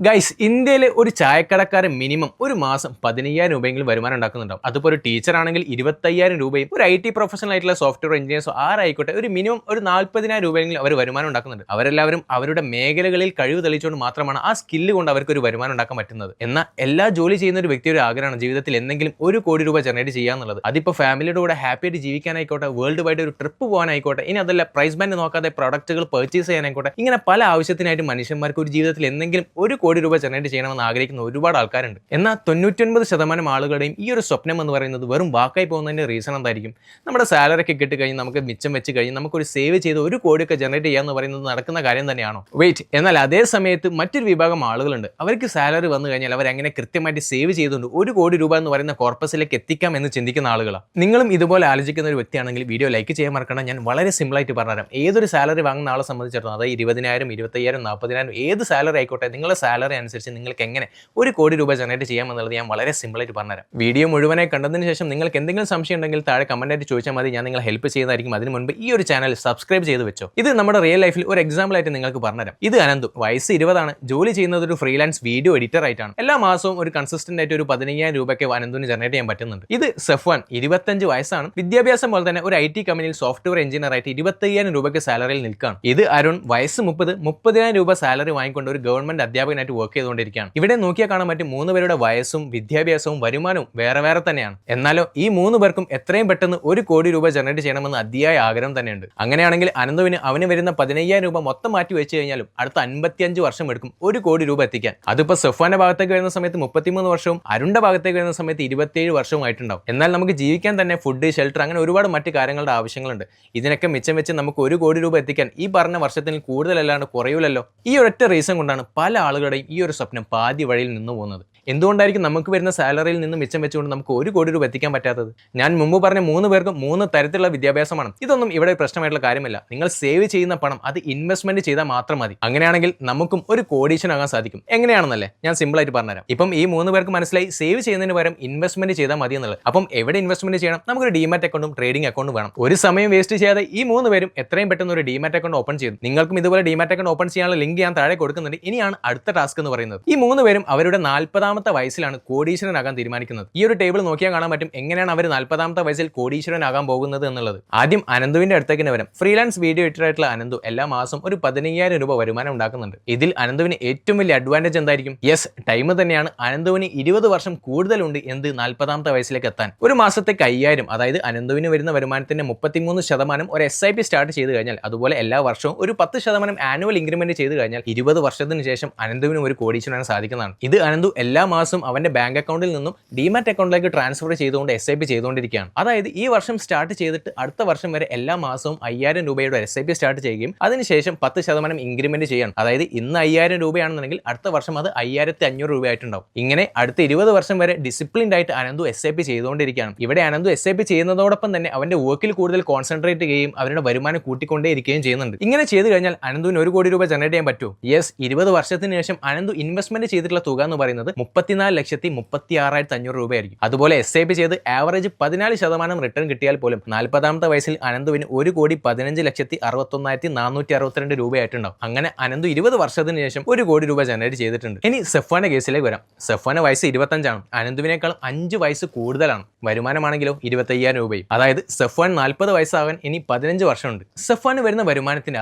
Guys, ഇന്ത്യയിലെ ഒരു ചായക്കടക്കാരൻ minimum ഒരു മാസം 15,000 രൂപയെങ്കിലും വരുമാനം ഉണ്ടാക്കുന്നുണ്ടാവും. അതിപ്പോൾ ഒരു ടീച്ചർ ആണെങ്കിൽ 25,000 രൂപയും, ഒരു IT പ്രൊഫഷണൽ ആയിട്ടുള്ള സോഫ്റ്റ്വെയർ എഞ്ചിനീയേഴ്സോ ആരായിക്കോട്ടെ ഒരു മിനിമം ഒരു 40,000 രൂപയെങ്കിലും അവർ വരുമാനം ഉണ്ടാക്കുന്നുണ്ട്. അവരെല്ലാവരും അവരുടെ മേഖലകളിൽ കഴിവ് തെളിയിച്ചുകൊണ്ട് മാത്രമാണ് ആ സ്കില്ല് കൊണ്ട് അവർക്ക് ഒരു വരുമാനം ഉണ്ടാക്കാൻ പറ്റുന്നത്. എന്നാൽ എല്ലാ ജോലി ചെയ്യുന്ന ഒരു വ്യക്തിയുടെ ആഗ്രഹമാണ് ജീവിതത്തിൽ എന്തെങ്കിലും 1 കോടി രൂപ ജനറേറ്റ് ചെയ്യാന്നുള്ളത്. അതിപ്പോൾ ഫാമിലിയുടെ കൂടെ ഹാപ്പി ആയിട്ട് ജീവിക്കാനായിക്കോട്ടെ, വേൾഡ് വൈഡ് ഒരു ട്രിപ്പ് പോകാനായിക്കോട്ടെ, ഇനി അതല്ല പ്രൈസ് ബാൻഡ് നോക്കാതെ പ്രൊഡക്റ്റുകൾ പർച്ചേസ് ചെയ്യാനായിക്കോട്ടെ, ഇങ്ങനെ പല ആവശ്യത്തിനായിട്ട് മനുഷ്യന്മാർക്ക് ഒരു ജീവിതത്തിൽ എന്തെങ്കിലും 1 കോടി രൂപ ജനറേറ്റ് ചെയ്യണമെന്ന് ആഗ്രഹിക്കുന്ന ഒരുപാട് ആൾക്കാരുണ്ട്. എന്നാൽ 99% ആളുകളുടെയും ഈ ഒരു സ്വപ്നം എന്ന് പറയുന്നത് വെറും വാക്കായി പോകുന്നതിന്റെ റീസൺ എന്തായിരിക്കും? നമ്മുടെ സാലറി ഒക്കെ കിട്ടിക്കഴിഞ്ഞ് നമുക്ക് മിച്ചം വെച്ച് കഴിഞ്ഞ് നമുക്കൊരു സേവ് ചെയ്ത് 1 കോടിയൊക്കെ ജനറേറ്റ് ചെയ്യാന്ന് പറയുന്നത് നടക്കുന്ന കാര്യം തന്നെയാണോ? വെയിറ്റ്, എന്നാൽ അതേ സമയത്ത് മറ്റൊരു വിഭാഗം ആളുകളുണ്ട്. അവർക്ക് സാലറി വന്നു കഴിഞ്ഞാൽ അവരെങ്ങനെ കൃത്യമായിട്ട് സേവ് ചെയ്തുകൊണ്ട് 1 കോടി രൂപ എന്ന് പറയുന്ന കോർപ്പസിലേക്ക് എത്തിക്കാം എന്ന് ചിന്തിക്കുന്ന ആളുകളാണ്. നിങ്ങളും ഇതുപോലെ ആലോചിക്കുന്ന ഒരു വ്യക്തിയാണെങ്കിൽ വീഡിയോ ലൈക്ക് ചെയ്യാൻ മറക്കണം. ഞാൻ വളരെ സിമ്പിളായിട്ട് പറഞ്ഞുതരാം. ഏതൊരു സാലറി വാങ്ങുന്ന ആളെ സംബന്ധിച്ചിടത്തോളം, അതായത് 20,000, 25,000, 40,000 ഏത് സാലറി ആയിക്കോട്ടെ, നിങ്ങളുടെ സാലറി അനുസരിച്ച് നിങ്ങൾക്ക് എങ്ങനെ 1 കോടി രൂപ ജനറേറ്റ് ചെയ്യാമെന്നുള്ളത് ഞാൻ വളരെ സിമ്പിളായിട്ട് പറഞ്ഞുതരാം. വീഡിയോ മുഴുവനായി കണ്ടതിന് ശേഷം നിങ്ങൾക്ക് എന്തെങ്കിലും സംശയം ഉണ്ടെങ്കിൽ താഴെ കമന്റായിട്ട് ചോദിച്ചാൽ മതി. ഞാൻ നിങ്ങളെ ഹെൽപ്പ് ചെയ്യുന്നതായിരിക്കും. അതിന് മുൻപ് ഈ ഒരു ചാനൽ സബ്സ്ക്രൈബ് ചെയ്ത് വെച്ചോ. ഇത് നമ്മുടെ റിയൽ ലൈഫിൽ ഒരു എക്സാമ്പിൾ ആയിട്ട് നിങ്ങൾക്ക് പറഞ്ഞുതരാം. ഇത് അനന്തു, വയസ്സ് 20 ആണ്. ജോലി ചെയ്യുന്നത് ഒരു ഫ്രീലാൻസ് വീഡിയോ എഡിറ്റർ ആയിട്ടാണ്. എല്ലാ മാസവും ഒരു കൺസിസ്റ്റന്റ് ആയിട്ട് ഒരു 15,000 രൂപയ്ക്ക് അനന്തുവിന് ജനറേറ്റ് ചെയ്യാൻ പറ്റുന്നുണ്ട്. ഇത് സെഫ്വാൻ, 25 വയസ്സാണ്. വിദ്യാഭ്യാസം പോലെ തന്നെ ഒരു IT കമ്പനിയിൽ സോഫ്റ്റ്വെയർ എഞ്ചിനീയർ ആയിട്ട് 25,000 രൂപയ്ക്ക് സാലറിയിൽ നിൽക്കുകയാണ്. ഇത് അരുൺ, വയസ്സ് 30,000 രൂപ സാലറി വാങ്ങിക്കൊണ്ട് ഒരു ഗവൺമെന്റ് അധ്യാപകനായിട്ട് വർക്ക് ചെയ്തുകൊണ്ടിരിക്കുകയാണ്. ഇവിടെ നോക്കിയാൽ കാണാൻ പറ്റും 3 പേരുടെ വയസ്സും വിദ്യാഭ്യാസവും വരുമാനവും വേറെ തന്നെയാണ്. എന്നാലോ ഈ 3 പേർക്കും എത്രയും പെട്ടെന്ന് 1 കോടി രൂപ ജനറേറ്റ് ചെയ്യണമെന്ന് അതിയായ ആഗ്രഹം തന്നെയുണ്ട്. അങ്ങനെയാണെങ്കിൽ അനന്തുവിന് അവന് വരുന്ന 15,000 രൂപ മൊത്തം മാറ്റി വെച്ച് കഴിഞ്ഞാലും അടുത്ത 55 വർഷം എടുക്കും 1 കോടി രൂപ എത്തിക്കാൻ. അതിപ്പോൾ സെഫ്വാന്റെ ഭാഗത്തേക്ക് വരുന്ന സമയത്ത് 33 വർഷവും അരുണിന്റെ ഭാഗത്തേക്ക് വരുന്ന സമയത്ത് 27 വർഷവും ആയിട്ടുണ്ടാവും. എന്നാൽ നമുക്ക് ജീവിക്കാൻ തന്നെ ഫുഡ്, ഷെൽട്ടർ, അങ്ങനെ ഒരുപാട് മറ്റു കാര്യങ്ങളുടെ ആവശ്യങ്ങളുണ്ട്. ഇതിനൊക്കെ മിച്ചം വെച്ച് നമുക്ക് 1 കോടി രൂപ എത്തിക്കാൻ ഈ പറഞ്ഞ വർഷത്തിൽ കൂടുതലല്ലാണ്ട് കുറയൂലല്ലോ. ഈ ഒരൊറ്റ റീസൺ കൊണ്ടാണ് പല ആളുകളുടെയും ഈ ഒരു സ്വപ്നം പാതി വഴിയിൽ നിന്ന് പോകുന്നത്. എന്തുകൊണ്ടായിരിക്കും നമുക്ക് വരുന്ന സാലറിയിൽ നിന്ന് മിച്ചം വെച്ചുകൊണ്ട് നമുക്ക് 1 കോടി രൂപ എത്തിക്കാൻ പറ്റാത്തത്? ഞാൻ മുമ്പ് പറഞ്ഞ 3 പേർക്കും 3 തരത്തിലുള്ള വിദ്യാഭ്യാസമാണ്. ഇതൊന്നും ഇവിടെ പ്രശ്നമായിട്ടുള്ള കാര്യമില്ല. നിങ്ങൾ സേവ് ചെയ്യുന്ന പണം അത് ഇൻവെസ്റ്റ്മെന്റ് ചെയ്താൽ മാത്രം മതി. അങ്ങനെയാണെങ്കിൽ നമുക്കും ഒരു കോടീശ്വരനാകാൻ സാധിക്കും. എങ്ങനെയാണെന്നല്ലേ ഞാൻ സിമ്പിൾ ആയിട്ട് പറഞ്ഞുതരാം. ഇപ്പം ഈ 3 പേർക്ക് മനസ്സിലായി സേവ് ചെയ്യുന്നതിന് പകരം ഇൻവെസ്റ്റ്മെന്റ് ചെയ്താൽ മതി എന്നുള്ളത്. അപ്പം എവിടെ ഇൻവെസ്റ്റ്മെന്റ് ചെയ്യണം? നമുക്കൊരു ഡിമാറ്റ് അക്കൗണ്ടും ട്രേഡിംഗ് അക്കൗണ്ടും വേണം. ഒരു സമയം വേസ്റ്റ് ചെയ്യാതെ ഈ 3 പേരും എത്രയും പെട്ടെന്ന് ഒരു ഡിമാറ്റ് അക്കൗണ്ട് ഓപ്പൺ ചെയ്തു. നിങ്ങൾക്കും ഇതുപോലെ ഡിമാറ്റ് അക്കൗണ്ട് ഓപ്പൺ ചെയ്യാനുള്ള ലിങ്ക് ഞാൻ താഴെ കൊടുക്കുന്നുണ്ട്. ഇനിയാണ് അടുത്ത ടാസ്ക് എന്ന് പറയുന്നത്. ഈ 3 പേരും അവരുടെ 40ാമത്തെ വയസ്സിലാണ് കോടീശ്വരനാകാൻ തീരുമാനിക്കുന്നത്. ഈ ഒരു ടേബിൾ നോക്കിയാൽ കാണാൻ പറ്റും എങ്ങനെയാണ് അവർ 40ാമത്തെ വയസ്സിൽ കോടീശ്വരനാകാൻ പോകുന്നത് എന്നുള്ളത്. ആദ്യം അനന്തുവിന്റെ അടുത്തേക്ക് വരാം. ഫ്രീലാൻസ് വീഡിയോ എഡിറ്റർ ആയിട്ടുള്ള അനന്തു എല്ലാ മാസം ഒരു 15,000 രൂപ വരുമാനം ഉണ്ടാക്കുന്നുണ്ട്. ഇതിൽ അനന്തുവിന് ഏറ്റവും വലിയ അഡ്വാൻറ്റേജ് എന്തായിരിക്കും? യെസ്, ടൈം തന്നെയാണ്. അനന്തുവിന് 20 വർഷം കൂടുതലുണ്ട് 40ാമത്തെ വയസ്സിലേക്ക് എത്താൻ. ഒരു മാസത്തേക്ക് 5,000, അതായത് അനന്തുവിന് വരുന്ന വരുമാനത്തിന്റെ 33% ഒരു SIP സ്റ്റാർട്ട് ചെയ്ത് കഴിഞ്ഞാൽ, അതുപോലെ എല്ലാ വർഷവും ഒരു 10% ആനുവൽ ഇൻക്രിമെന്റ് ചെയ്ത് കഴിഞ്ഞാൽ 20 വർഷത്തിന് ശേഷം അനന്തുവിന് ഒരു കോടീശ്വരനാകാൻ സാധിക്കുന്നതാണ്. ഇത് അനന്തു എല്ലാ മാസവും അവന്റെ ബാങ്ക് അക്കൗണ്ടിൽ നിന്നും ഡിമാറ്റ് അക്കൗണ്ടിലേക്ക് ട്രാൻസ്ഫർ ചെയ്തുകൊണ്ട് SIP ചെയ്തുകൊണ്ടിരിക്കുകയാണ്. അതായത് ഈ വർഷം സ്റ്റാർട്ട് ചെയ്തിട്ട് അടുത്ത വർഷം വരെ എല്ലാ മാസവും 5,000 രൂപയുടെ SIP സ്റ്റാർട്ട് ചെയ്യുകയും അതിനുശേഷം 10% ഇൻക്രിമെന്റ് ചെയ്യണം. അതായത് ഇന്ന് 5,000 രൂപയാണെന്നുണ്ടെങ്കിൽ അടുത്ത വർഷം അത് 5,500 രൂപയായിട്ടുണ്ടാവും. ഇങ്ങനെ അടുത്ത 20 വർഷം വരെ ഡിസിപ്ലിൻഡ് ആയിട്ട് അനന്തു SIP ചെയ്തുകൊണ്ടിരിക്കുകയാണ്. ഇവിടെ അനന്തു SIP ചെയ്യുന്നതോടൊപ്പം തന്നെ അവന്റെ വർക്കിൽ കൂടുതൽ കോൺസെൻട്രേറ്റ് ചെയ്യുകയും അവരുടെ വരുമാനം കൂട്ടിക്കൊണ്ടേയിരിക്കുകയും ചെയ്യുന്നുണ്ട്. ഇങ്ങനെ ചെയ്ത് കഴിഞ്ഞാൽ അനന്തുവിന് 1 കോടി രൂപ ജനറേറ്റ് ചെയ്യാൻ പറ്റുമോ? യെസ്, 20 വർഷത്തിന് ശേഷം അനന്തു ഇൻവെസ്റ്റ്മെന്റ് ചെയ്തിട്ടുള്ള തുക എന്ന് പറയുന്നത് 34,36,500 രൂപയായിരിക്കും. അതുപോലെ SIP ചെയ്ത് ആവറേജ് 14% റിട്ടേൺ കിട്ടിയാൽ പോലും 40ാമത്തെ വയസ്സിൽ അനന്തുവിന് 1,15,61,462 രൂപയായിട്ടുണ്ടാവും. അങ്ങനെ അനന്തു 20 വർഷത്തിന് ശേഷം 1 കോടി രൂപ ജനറേറ്റ് ചെയ്തിട്ടുണ്ട്. ഇനി സെഫ്വാന്റെ കേസിലേക്ക് വരാം. സെഫ്വാന്റെ വയസ്സ് 25 ആണ്. അനന്തുവിനേക്കാളും 5 വയസ്സ് കൂടുതലാണ്. വരുമാനമാണെങ്കിലോ 25,000 രൂപയും. അതായത് സെഫ്വാൻ 40 വയസ്സാകാൻ ഇനി 15 വർഷമുണ്ട്. സെഫ്വാന് വരുന്ന വരുമാനത്തിന്,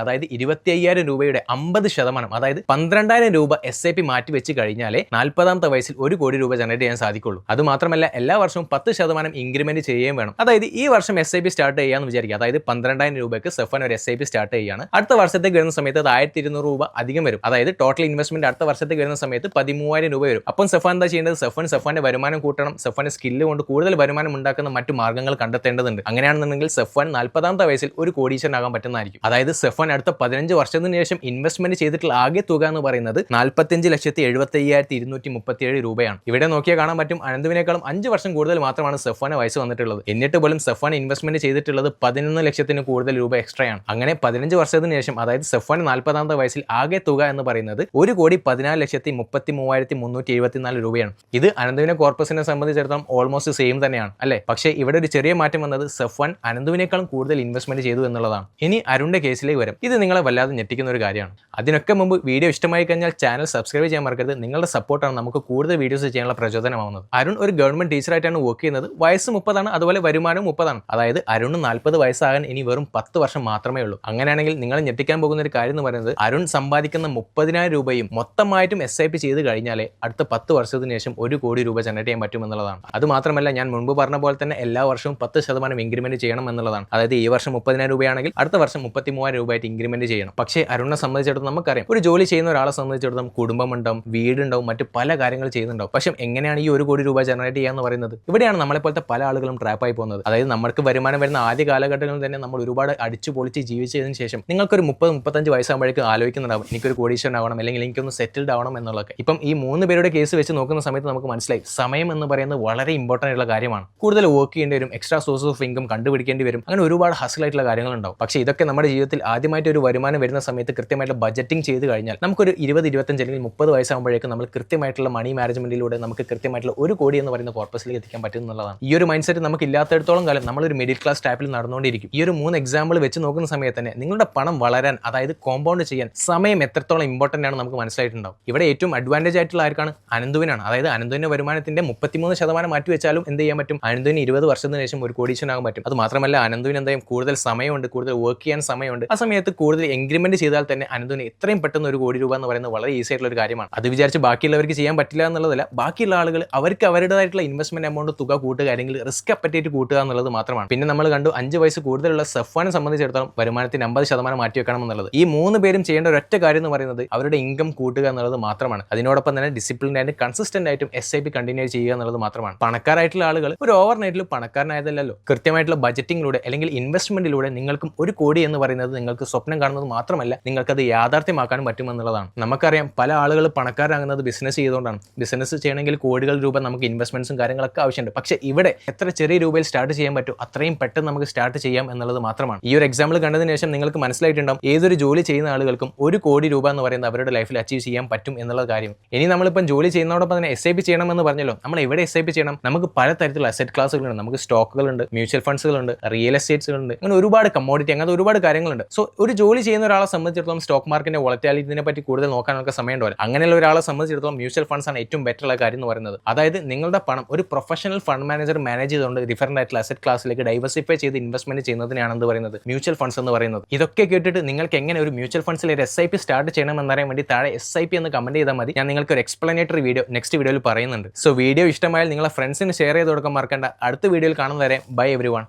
അതായത് 25,000 രൂപയുടെ 50%, അതായത് 12,000 രൂപ SIP മാറ്റി വെച്ച് കഴിഞ്ഞാലേ 40ാമത്തെ വയസ്സിൽ 1 കോടി രൂപ ജനറേറ്റ് ചെയ്യാൻ സാധിക്കുള്ളൂ. അത് മാത്രമല്ല എല്ലാ വർഷവും 10% ഇൻക്രിമെന്റ് ചെയ്യുകയും വേണം. അതായത് ഈ വർഷം SIP സ്റ്റാർട്ട് ചെയ്യാന്ന് വിചാരിക്കുക. അതായത് 12,000 രൂപയ്ക്ക് സെഫ്വാൻ ഒരു SIP സ്റ്റാർട്ട് ചെയ്യുകയാണ്. അടുത്ത വർഷത്തേക്ക് വരുന്ന സമയത്ത് അത് 1,200 രൂപ അധികം വരും. അതായത് ടോട്ടൽ ഇൻവെസ്റ്റ്മെന്റ് അടുത്ത വർഷത്തേക്ക് വരുന്ന സമയത്ത് 13,000 രൂപ വരും. അപ്പം സെഫ്വാൻ എന്താ ചെയ്യേണ്ടത്? സെഫ്വാന്റെ വരുമാനം കൂട്ടണം. സെഫ്വാന്റെ സ്കില്ല് കൊണ്ട് കൂടുതൽ വരുമാനം ഉണ്ടാക്കുന്ന മറ്റു മാർഗ്ഗങ്ങൾ കണ്ടെത്തേണ്ടതുണ്ട്. അങ്ങനെയാണെന്നുണ്ടെങ്കിൽ സെഫ്വാൻ 40ാമത്തെ വയസ്സിൽ 1 കോടീശ്വരനാകാൻ പറ്റുന്നതായിരിക്കും. അതായത് സെഫ്വാൻ അടുത്ത 15 വർഷത്തിന് ശേഷം ഇൻവെസ്റ്റ്മെന്റ് ചെയ്തിട്ടുള്ള ആകെ തുക എന്ന് പറയുന്നത് 45,75,237 രൂപയാണ്. ഇവിടെ നോക്കിയാൽ കാണാൻ പറ്റും അനന്തുവിനേക്കാളും 5 വർഷം കൂടുതൽ മാത്രമാണ് സെഫ്വാന് വയസ്സ് വന്നിട്ടുള്ളത്. എന്നിട്ട് പോലും സെഫ്വാൻ ഇൻവെസ്റ്റ്മെന്റ് ചെയ്തിട്ടുള്ളത് 11 ലക്ഷത്തിന് കൂടുതൽ രൂപ എക്സ്ട്രയാണ്. അങ്ങനെ 15 വർഷത്തിന് ശേഷം, അതായത് സെഫ്വാൻ 40ാമത്തെ വയസ്സിൽ ആകെ തുക എന്ന് പറയുന്നത് 1,14,33,374 രൂപയാണ്. ഇത് അനന്തുവിനെ കോർപ്പസിനെ സംബന്ധിച്ചിടത്തോളം ഓൾമോസ്റ്റ് സെയിം തന്നെയാണ്. തന്നെയാണ് അല്ലേ? പക്ഷേ ഇവിടെ ഒരു ചെറിയ മാറ്റം വന്നത് സെഫ്1 അനന്തുവിനേക്കാളും കൂടുതൽ ഇൻവെസ്റ്റ്മെന്റ് ചെയ്തു എന്നുള്ളതാണ്. ഇനി അരുണിന്റെ കേസിലേക്ക് വരും. ഇത് നിങ്ങളെ വല്ലാതെ ഞെട്ടിക്കുന്ന ഒരു കാര്യമാണ്. അതിനൊക്കെ മുമ്പ് വീഡിയോ ഇഷ്ടമായി കഴിഞ്ഞാൽ ചാനൽ സബ്സ്ക്രൈബ് ചെയ്യാൻ മറക്കരുത്. നിങ്ങളുടെ സപ്പോർട്ടാണ് നമുക്ക് കൂടുതൽ വീഡിയോസ് ചെയ്യാനുള്ള പ്രചോദനമാവുന്നത്. അരുൺ ഒരു ഗവൺമെന്റ് ടീച്ചറായിട്ടാണ് വർക്ക് ചെയ്യുന്നത്. വയസ്സ് 30 ആണ്, അതുപോലെ വരുമാനവും 30 ആണ്. അതായത് അരുൺ 40 വയസ്സാകാൻ ഇനി വെറും 10 വർഷം മാത്രമേ ഉള്ളൂ. അങ്ങനെയാണെങ്കിൽ നിങ്ങൾ ഞെട്ടിക്കാൻ പോകുന്ന ഒരു കാര്യം എന്ന് പറയുന്നത് അരുൺ സമ്പാദിക്കുന്ന 30,000 രൂപയും മൊത്തമായിട്ടും SIP ചെയ്ത് കഴിഞ്ഞാലേ അടുത്ത 10 വർഷത്തിന് ശേഷം 1 കോടി രൂപ ജനറേറ്റ് ചെയ്യാൻ പറ്റും എന്നുള്ളതാണ്. അത് മാത്രമല്ല, ഞാൻ മുൻപ് പറഞ്ഞ പോലെ തന്നെ എല്ലാ വർഷവും 10% ഇൻക്രിമെന്റ് ചെയ്യണം എന്നുള്ളതാണ്. അതായത് ഈ വർഷം 30,000 രൂപയാണെങ്കിൽ അടുത്ത വർഷം 33,000 രൂപയായിട്ട് ഇൻക്രിമെന്റ് ചെയ്യണം. പക്ഷേ അരുണിനെ സംബന്ധിച്ചിടത്തോളം നമുക്കറിയാം, ഒരു ജോലി ചെയ്യുന്ന ഒരാളെ സംബന്ധിച്ചിടത്തോളം കുടുംബമുണ്ടാവും, വീടുണ്ടാവും, മറ്റു പല കാര്യങ്ങൾ ചെയ്യുന്നുണ്ടാവും. പക്ഷേ എങ്ങനെയാണ് ഈ 1 കോടി രൂപ ജനറേറ്റ് ചെയ്യാന്ന് പറയുന്നത്? ഇവിടെയാണ് നമ്മളെപ്പോലത്തെ പല ആളുകളും ട്രാപ്പായി പോകുന്നത്. അതായത് നമ്മൾക്ക് വരുമാനം വരുന്ന ആദ്യ കാലഘട്ടങ്ങളിൽ തന്നെ നമ്മൾ ഒരുപാട് അടിച്ചു പൊളിച്ച് ജീവിച്ചതിന് ശേഷം നിങ്ങൾക്കൊരു 30-35 വയസ്സാകുമ്പോഴേക്കും ആലോചിക്കുന്നുണ്ടാവും, എനിക്കൊരു കോടീശ്വരൻ ആവണം, അല്ലെങ്കിൽ എനിക്കൊന്ന് സെറ്റിൽഡ് ആവണം എന്നുള്ളതൊക്കെ. ഇപ്പം ഈ 3 പേരുടെ കേസ് വെച്ച് നോക്കുന്ന സമയത്ത് നമുക്ക് മനസ്സിലായി, സമയം എന്ന് പറയുന്നത് വളരെ ഇമ്പോർട്ടൻ്റ് ആയിട്ടുള്ള കാര്യമാണ്. കൂടുതൽ വർക്ക് ചെയ്യേണ്ടി വരും, എക്സ്ട്രാ സോഴ്സ് ഓഫ് ഇൻകം കണ്ടുപിടിക്കേണ്ടി വരും, അങ്ങനെ ഒരുപാട് ഹസിലായിട്ടുള്ള കാര്യങ്ങളുണ്ടാവും. പക്ഷേ ഇതൊക്കെ നമ്മുടെ ജീവിതത്തിൽ ആദ്യമായിട്ട് ഒരു വരുമാനം വരുന്ന സമയത്ത് കൃത്യമായിട്ട് ബജറ്റിംഗ് ചെയ്ത് കഴിഞ്ഞാൽ നമുക്കൊരു 20-25 അല്ലെങ്കിൽ 30 വയസ്സാകുമ്പോഴേക്കും നമ്മൾ കൃത്യമായിട്ടുള്ള മണി മാനേജ്മെന്റിലൂടെ നമുക്ക് കൃത്യമായിട്ടുള്ള 1 കോടി എന്ന് പറയുന്ന കോർപ്പസിലേക്ക് എത്തിക്കാൻ പറ്റും എന്നുള്ളതാണ്. ഈ ഒരു മൈൻഡ് സെറ്റ് നമുക്ക് ഇല്ലാത്തടത്തോളം കാലം നമ്മളൊരു മിഡിൽ ക്ലാസ് ടൈപ്പിൽ നടന്നുകൊണ്ടിരിക്കും. ഈ ഒരു 3 എക്സാമ്പിൾ വെച്ച് നോക്കുന്ന സമയത്ത് തന്നെ നിങ്ങളുടെ പണം വളരാൻ, അതായത് കോമ്പൗണ്ട് ചെയ്യാൻ സമയം എത്രത്തോളം ഇമ്പോർട്ടൻ്റ് ആണ് നമുക്ക് മനസ്സിലായിട്ടുണ്ടാവും. ഇവിടെ ഏറ്റവും അഡ്വാൻറ്റേജ് ആയിട്ടുള്ള ആർക്കാണ്? അനന്തുവിനാണ്. അതായത് അനന്തുവിന്റെ വരുമാനത്തിന്റെ 33% മാറ്റി വെച്ചാലും എന്ത് ചെയ്യാൻ പറ്റും? അനന്തുവിന് 20 വർഷത്തിന് ശേഷം 1 കോടീശ്വരനാകാൻ പറ്റും. അത് മാത്രമല്ല, അനന്തുവിന് എന്തായാലും കൂടുതൽ സമയമുണ്ട്, കൂടുതൽ വർക്ക് ചെയ്യാൻ സമയമുണ്ട്. ആ സമയത്ത് കൂടുതൽ എഗ്രിമെന്റ് ചെയ്താൽ തന്നെ അനന്തുവിന് എത്രയും പെട്ടെന്ന് 1 കോടി രൂപ എന്ന് പറയുന്നത് വളരെ ഈസി ആയിട്ടുള്ള ഒരു കാര്യമാണ്. അത് വിചാരിച്ച് ബാക്കിയുള്ളവർക്ക് ചെയ്യാൻ പറ്റില്ല എന്നുള്ളതല്ല, ബാക്കിയുള്ള ആളുകൾ അവർക്ക് അവരുടേതായിട്ടുള്ള ഇൻവെസ്റ്റ്മെന്റ് എമൗണ്ട് തുക കൂട്ടുക, അല്ലെങ്കിൽ റിസ്ക് അപ്പറ്റേറ്റ് കൂട്ടുക എന്നുള്ളത് മാത്രമാണ്. പിന്നെ നമ്മൾ കണ്ടു 5 വയസ്സ് കൂടുതലുള്ള സെഫ്1 സംബന്ധിച്ചിടത്തോളം വരുമാനത്തിന് 50% മാറ്റി വെക്കണം എന്നുള്ളത്. ഈ 3 പേരും ചെയ്യേണ്ട ഒരൊറ്റ കാര്യം എന്ന് പറയുന്നത് അവരുടെ ഇൻകം കൂട്ടുക എന്നുള്ളത് മാത്രമാണ്. അതിനോടൊപ്പം തന്നെ ഡിസിപ്ലിൻ ആയിട്ട് കൺസിസ്റ്റന്റ് ആയിട്ടും SIP കണ്ടിന്യൂ ചെയ്യുക എന്നുള്ളത് മാത്രമാണ്. പണക്കാരായിട്ടുള്ള ആളുകൾ ഒരു ഓവർനൈറ്റിൽ പണക്കാരനായതല്ലോ. കൃത്യമായിട്ടുള്ള ബജറ്റിംഗിലൂടെ അല്ലെങ്കിൽ ഇൻവെസ്റ്റ്മെന്റിലൂടെ നിങ്ങൾക്കും 1 കോടി എന്ന് പറയുന്നത് നിങ്ങൾക്ക് സ്വപ്നം കാണുന്നത് മാത്രമല്ല, നിങ്ങൾക്കത് യാഥാർത്ഥ്യമാക്കാനും പറ്റുമെന്നുള്ളതാണ്. നമുക്കറിയാം, പല ആളുകൾ പണക്കാരാകുന്നത് ബിസിനസ് ചെയ്തുകൊണ്ടാണ്. ബിസിനസ് ചെയ്യണമെങ്കിൽ കോടികൾ രൂപ നമുക്ക് ഇൻവെസ്റ്റ്മെന്റ്സും കാര്യങ്ങളൊക്കെ ആവശ്യമുണ്ട്. പക്ഷേ ഇവിടെ എത്ര ചെറിയ രൂപയിൽ സ്റ്റാർട്ട് ചെയ്യാൻ പറ്റും അത്രയും പെട്ടെന്ന് നമുക്ക് സ്റ്റാർട്ട് ചെയ്യാം എന്നുള്ളത് മാത്രമാണ്. ഈ ഒരു എക്സാമ്പിൾ കണ്ടതിന് ശേഷം നിങ്ങൾക്ക് മനസ്സിലായിട്ടുണ്ടാവും, ഏതൊരു ജോലി ചെയ്യുന്ന ആളുകൾക്കും 1 കോടി രൂപ എന്ന് പറയുന്നത് അവരുടെ ലൈഫിൽ അച്ചീവ് ചെയ്യാൻ പറ്റും എന്നുള്ള കാര്യം. ഇനി നമ്മളിപ്പം ജോലി ചെയ്യുന്നതോടൊപ്പം തന്നെ SIP ചെയ്യണമെന്ന് പറഞ്ഞല്ലോ. നമ്മൾ എവിടെ SIP ചെയ്യണം? നമുക്ക് പലതരത്തിലുള്ള അസറ്റ് ക്ലാസ്സുകളുണ്ട്. നമുക്ക് സ്റ്റോക്കുകളുണ്ട്, മ്യൂച്വൽ ഫണ്ട്സുകളുണ്ട്, റിയൽ എസ്റ്റേറ്റ്സുകളുണ്ട്, അങ്ങനെ ഒരുപാട് കമ്മോഡിറ്റി, അങ്ങനത്തെ ഒരുപാട് കാര്യങ്ങളുണ്ട്. സോ ഒരു ജോലി ചെയ്യുന്ന ഒരാളെ സംബന്ധിച്ചിടത്തോളം സ്റ്റോക്ക് മാർക്കറ്റിന്റെ വോളറ്റാലിറ്റിനെ പറ്റി കൂടുതൽ നോക്കാനൊക്കെ സമയം ഉണ്ടാവില്ല. അങ്ങനെയുള്ള ഒരാളെ സംബന്ധിച്ചിടത്തോളം മ്യൂച്വൽ ഫണ്ട്സ് ആണ് ഏറ്റവും ബെറ്റർ ഉള്ള കാര്യം എന്ന് പറയുന്നത്. അതായത് നിങ്ങളുടെ പണം ഒരു പ്രൊഫഷണൽ ഫണ്ട് മാനേജർ മാനേജ് ചെയ്തുകൊണ്ട് ഡിഫറന്റ് ആയിട്ടുള്ള അസറ്റ് ക്ലാസ്സിലേക്ക് ഡൈവേഴ്സിഫൈ ചെയ്ത് ഇൻവെസ്റ്റ്മെന്റ് ചെയ്യുന്നതിനാണ് എന്ത് പറയുന്നത്? മ്യൂച്വൽ ഫണ്ട്സ് എന്ന് പറയുന്നത്. ഇതൊക്കെ കേട്ടിട്ട് നിങ്ങൾക്ക് എങ്ങനെ ഒരു മ്യൂച്വൽ ഫണ്ട്സിൽ ഒരു SIP സ്റ്റാർട്ട് ചെയ്യണമെന്നറിയാൻ വേണ്ടി താഴെ SIP എന്ന് കമന്റ് ചെയ്താൽ മതി. ഞാൻ നിങ്ങൾക്ക് ഒരു എക്സ്പ്ലനേറ്ററി വീഡിയോ നെക്സ്റ്റ് വീഡിയോയിൽ പറയുന്നുണ്ട്. സോ വീഡിയോ ഇഷ്ടമായാൽ നിങ്ങളെ ഫ്രണ്ട്സിന് ഷെയർ ചെയ്ത് കൊടുക്കാൻ മറക്കണ്ട. അടുത്ത വീഡിയോയിൽ കാണുന്നവരെ ബൈ എവരിവൺ.